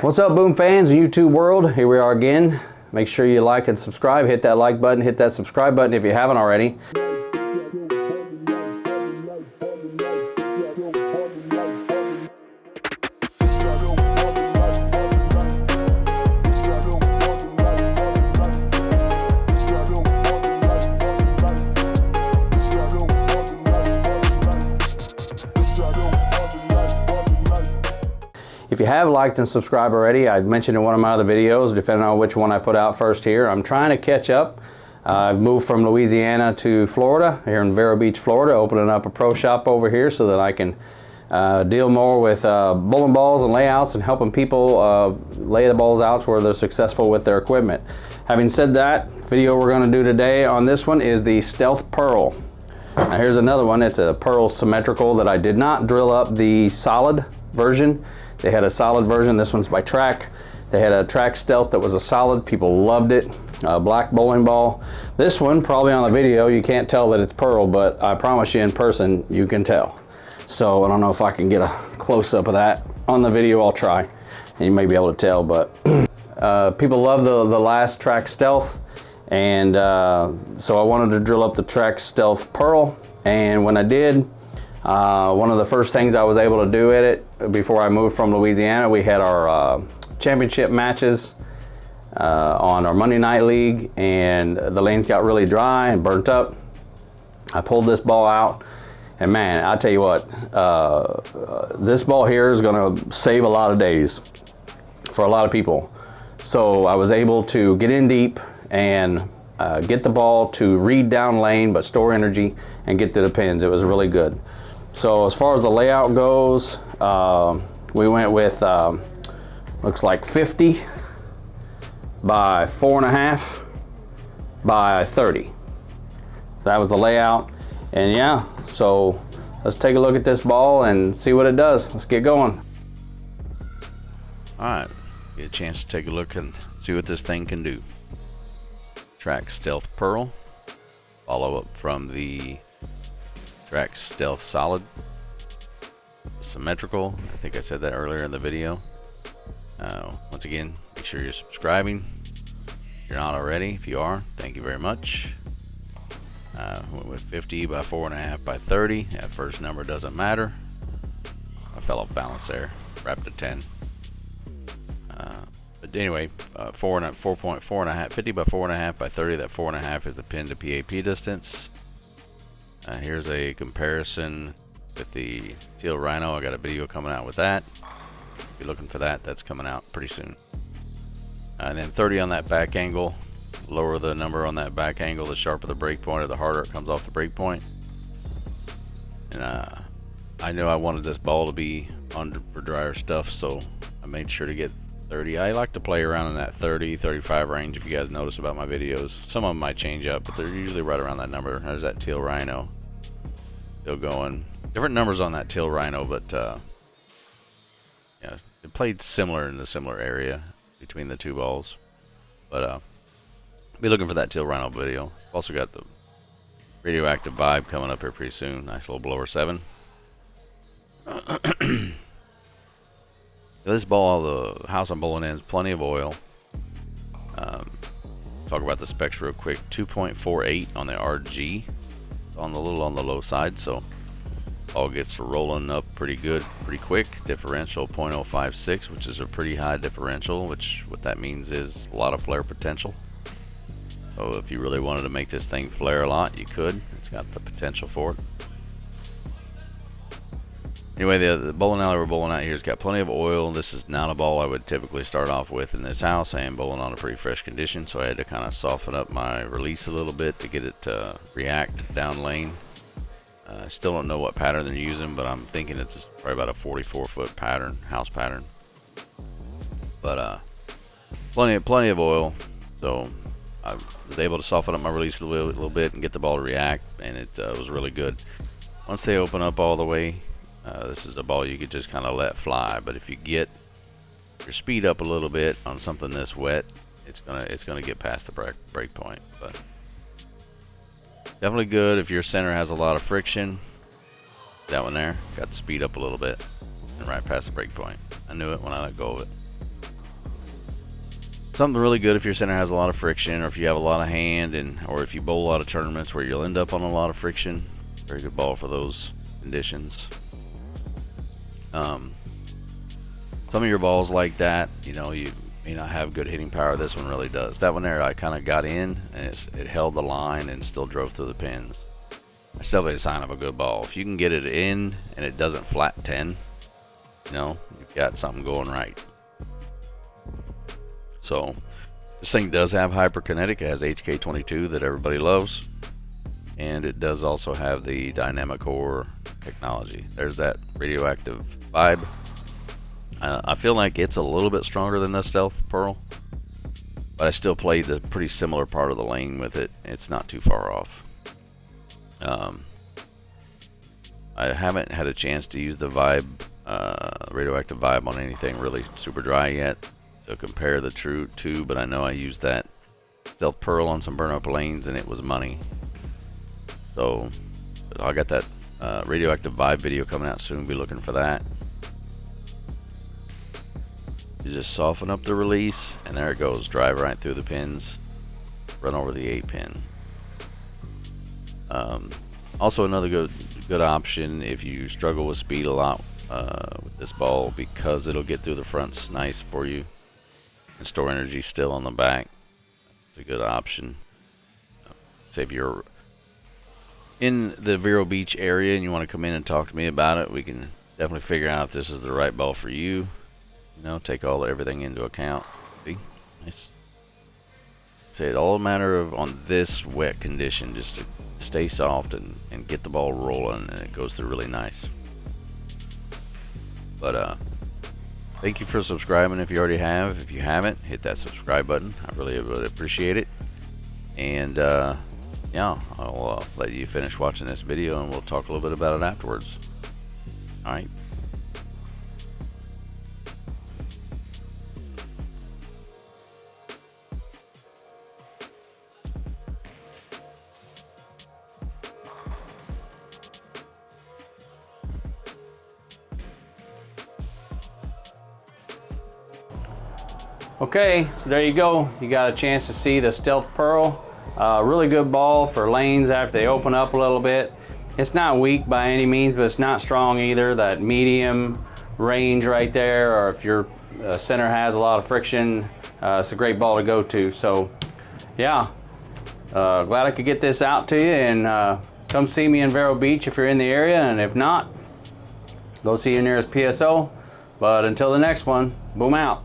What's up, Boom fans and YouTube world? Here we are again. Make sure you like and subscribe. Hit that like button, hit that subscribe button if you haven't already. If you have liked and subscribed already, I mentioned in one of my other videos, depending on which one I put out first here, I'm trying to catch up. I've moved from Louisiana to Florida, here in Vero Beach, Florida, opening up a pro shop over here so that I can deal more with bowling balls and layouts and helping people lay the balls out where they're successful with their equipment. Having said that, video we're going to do today on this one is the Stealth Pearl. Now here's another one. It's a Pearl symmetrical that I did not drill up the solid version. They had a solid version. This one's by Track. They had a Track Stealth that was a solid. People loved it. Black bowling ball. This one, probably on the video, you can't tell that it's Pearl, but I promise you in person, you can tell. So I don't know if I can get a close-up of that. On the video, I'll try. And you may be able to tell, but people love the last Track Stealth. And so I wanted to drill up the Track Stealth Pearl. And when I did, one of the first things I was able to do at it before I moved from Louisiana, we had our championship matches on our Monday Night League, and the lanes got really dry and burnt up. I pulled this ball out, and man, I tell you what, this ball here is going to save a lot of days for a lot of people. So I was able to get in deep and get the ball to read down lane but store energy and get to the pins. It was really good. So as far as the layout goes, we went with looks like 50 by 4.5 by 30. So that was the layout. And yeah, so let's take a look at this ball and see what it does. Let's get going. All right, get a chance to take a look and see what this thing can do. Track Stealth Pearl, follow up from the Track Stealth Solid, symmetrical. I think I said that earlier in the video. Once again, make sure you're subscribing if you're not already. If you are, thank you very much. Went with 50 by 4.5 by 30. That first number doesn't matter. I fell off balance there. Wrapped a 10. But anyway, 4.4.5, 50 by 4.5 by 30. That 4.5 is the pin to PAP distance. Here's a comparison with the Teal Rhino. I got a video coming out with that. If you're looking for that, that's coming out pretty soon. And then 30 on that back angle. Lower the number on that back angle, the sharper the break point, or the harder it comes off the break point. And I know I wanted this ball to be under for drier stuff, so I made sure to get 30. I like to play around in that 30, 35 range. If you guys notice about my videos, some of them might change up, but they're usually right around that number. There's that Teal Rhino. Still going. Different numbers on that Teal Rhino, but yeah, it played similar in the similar area between the two balls. But be looking for that Teal Rhino video. Also got the Radioactive Vibe coming up here pretty soon. Nice little blower 7. This ball, the house I'm bowling in, is plenty of oil. Talk about the specs real quick. 2.48 on the RG. It's on the little on the low side, so ball gets rolling up pretty good, pretty quick. Differential 0.056, which is a pretty high differential, which what that means is a lot of flare potential. So if you really wanted to make this thing flare a lot, you could. It's got the potential for it. Anyway, the bowling alley we're bowling out here has got plenty of oil. This is not a ball I would typically start off with in this house. I am bowling on a pretty fresh condition, so I had to kind of soften up my release a little bit to get it to react down lane. I still don't know what pattern they're using, but I'm thinking it's probably about a 44-foot pattern, house pattern. But plenty of oil, so I was able to soften up my release a little bit and get the ball to react, and it was really good. Once they open up all the way, this is a ball you could just kind of let fly. But if you get your speed up a little bit on something this wet, it's gonna get past the break point. But definitely good if your center has a lot of friction. That one there got the speed up a little bit and right past the break point. I knew it when I let go of it. Something really good if your center has a lot of friction, or if you have a lot of hand, or if you bowl a lot of tournaments where you'll end up on a lot of friction. Very good ball for those conditions. Some of your balls like that, you know, you may not have good hitting power. This one really does. That one there, I kind of got in, and it held the line and still drove through the pins. That's definitely a sign of a good ball. If you can get it in and it doesn't flat 10, you know, you've got something going right. So this thing does have hyperkinetic. It has HK22 that everybody loves, and it does also have the dynamic core technology. There's that radioactive vibe. I feel like it's a little bit stronger than the Stealth Pearl, but I still played the pretty similar part of the lane with it. It's not too far off. I haven't had a chance to use the vibe, radioactive vibe on anything really super dry yet to compare the two, but I know I used that Stealth Pearl on some burn up lanes and it was money. So I got that radioactive vibe video coming out soon. Be looking for that. You just soften up the release, and there it goes. Drive right through the pins, run over the 8-pin. Also, another good option if you struggle with speed a lot with this ball, because it'll get through the fronts nice for you and store energy still on the back. It's a good option. Say if you're in the Vero Beach area and you want to come in and talk to me about it, we can definitely figure out if this is the right ball for you. You know, take everything into account. See? Nice. Say it all matter of on this wet condition, just to stay soft and get the ball rolling, and it goes through really nice. But thank you for subscribing if you already have. If you haven't, hit that subscribe button. I really would appreciate it. And yeah, I'll let you finish watching this video, and we'll talk a little bit about it afterwards. All right. Okay, so there you go. You got a chance to see the Stealth Pearl. Really good ball for lanes after they open up a little bit. It's not weak by any means, but it's not strong either. That medium range right there, or if your center has a lot of friction, it's a great ball to go to. So yeah, glad I could get this out to you, and come see me in Vero Beach if you're in the area, and if not, go see your nearest PSO. But until the next one, boom out.